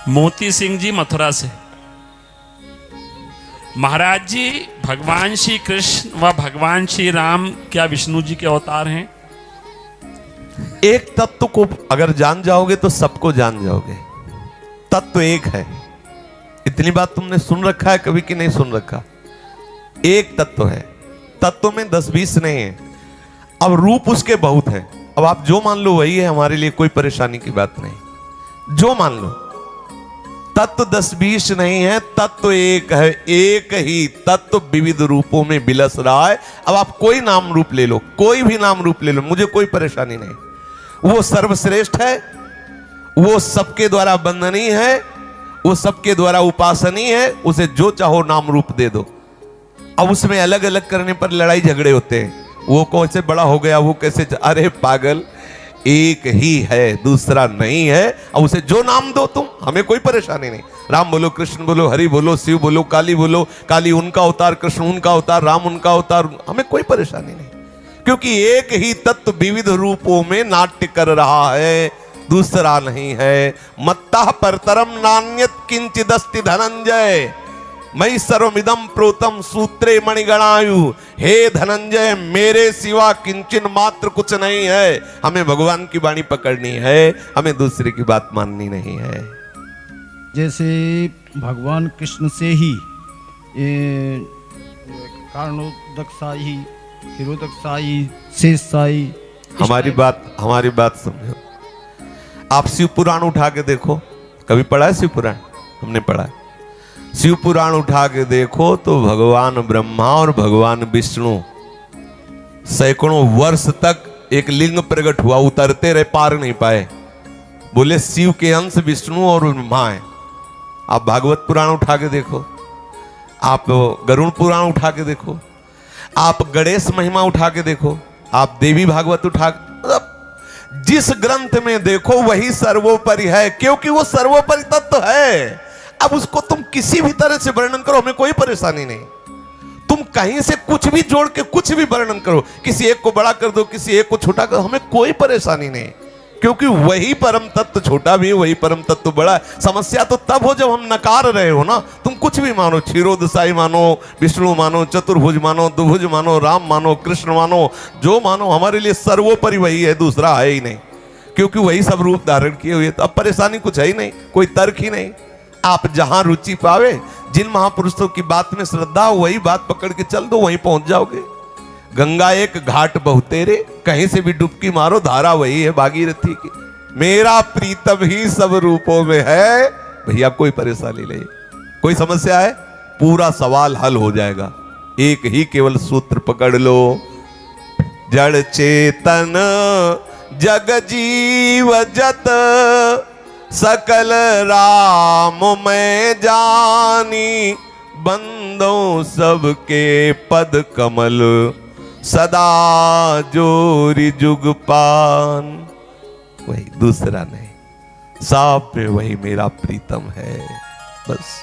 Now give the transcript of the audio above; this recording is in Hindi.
मोती सिंह जी मथुरा से। महाराज जी, भगवान श्री कृष्ण व भगवान श्री राम क्या विष्णु जी के अवतार हैं? एक तत्व को अगर जान जाओगे तो सबको जान जाओगे। तत्व एक है। इतनी बात तुमने सुन रखा है कभी कि नहीं सुन रखा? एक तत्व है। तत्व में 10-20 नहीं है। अब रूप उसके बहुत है। अब आप जो मान लो वही है, हमारे लिए कोई परेशानी की बात नहीं। जो मान लो, तत्व 10-20 नहीं है, तत्व एक है। एक ही तत्व विविध रूपों में बिलस रहा है। अब आप कोई नाम रूप ले लो, कोई भी नाम रूप ले लो, मुझे कोई परेशानी नहीं। वो सर्वश्रेष्ठ है, वो सबके द्वारा वंदनीय है, वो सबके द्वारा उपासनीय है। उसे जो चाहो नाम रूप दे दो। अब उसमें अलग अलग करने पर लड़ाई झगड़े होते हैं। वो कैसे बड़ा हो गया, वो कैसे, अरे पागल, एक ही है, दूसरा नहीं है। अब उसे जो नाम दो तुम, हमें कोई परेशानी नहीं। राम बोलो, कृष्ण बोलो, हरि बोलो, शिव बोलो, काली बोलो, काली उनका अवतार, कृष्ण उनका अवतार, राम उनका अवतार, हमें कोई परेशानी नहीं। क्योंकि एक ही तत्व विविध रूपों में नाट्य कर रहा है, दूसरा नहीं है। मत्तः परतरम नान्यत किंचिदस्ति धनंजय, मई सर्वमिदं प्रोतम सूत्रे मणिगणायु। हे धनंजय, मेरे सिवा किंचन मात्र कुछ नहीं है। हमें भगवान की वाणी पकड़नी है, हमें दूसरे की बात माननी नहीं है। जैसे भगवान कृष्ण से ही कारणोदक साई, हिरोदक साई, शेष साई, हमारी बात समझो। आप शिव पुराण उठा के देखो, कभी पढ़ा है शिव पुराण? हमने पढ़ा है। शिव पुराण उठा के देखो तो भगवान ब्रह्मा और भगवान विष्णु सैकड़ों वर्ष तक एक लिंग प्रकट हुआ, उतरते रहे, पार नहीं पाए। बोले शिव के अंश विष्णु और ब्रह्मा है। आप भागवत पुराण उठा के देखो, आप गरुड़ पुराण उठा के देखो, आप गणेश महिमा उठा के देखो, आप देवी भागवत उठा, मतलब जिस ग्रंथ में देखो वही सर्वोपरि है, क्योंकि वो सर्वोपरि तत्व है। अब उसको तुम किसी भी तरह से वर्णन करो, हमें कोई परेशानी नहीं। तुम कहीं से कुछ भी जोड़ के कुछ भी वर्णन करो, किसी एक को बड़ा कर दो, किसी एक को छोटा कर दो, हमें कोई परेशानी नहीं। क्योंकि वही परम तत्व छोटा भी है, वही परम तत्व बड़ा है। समस्या तो तब हो जब हम नकार रहे हो ना। तुम कुछ भी मानो, क्षीरोदसाई मानो, विष्णु मानो, चतुर्भुज मानो, दुभुज मानो, राम मानो, कृष्ण मानो, जो मानो, हमारे लिए सर्वोपरि वही है, दूसरा है ही नहीं। क्योंकि वही सब रूप धारण किए हुए। तो अब परेशानी कुछ है ही नहीं, कोई तर्क ही नहीं। आप जहां रुचि पावे, जिन महापुरुषों की बात में श्रद्धा हो, वही बात पकड़ के चल दो, वहीं पहुंच जाओगे। गंगा एक घाट बहुतेरे, कहीं से भी डुबकी मारो, धारा वही है भागीरथी की। मेरा प्रीतम ही सब रूपों में है। भैया कोई परेशानी नहीं, कोई समस्या है, पूरा सवाल हल हो जाएगा। एक ही केवल सूत्र पकड़ लो, जड़ चेतन जग जीव जत, सकल राम मैं जानी, बंदों सबके पद कमल, सदा जोरी जुग पान। वही, दूसरा नहीं, साफ में वही मेरा प्रीतम है, बस।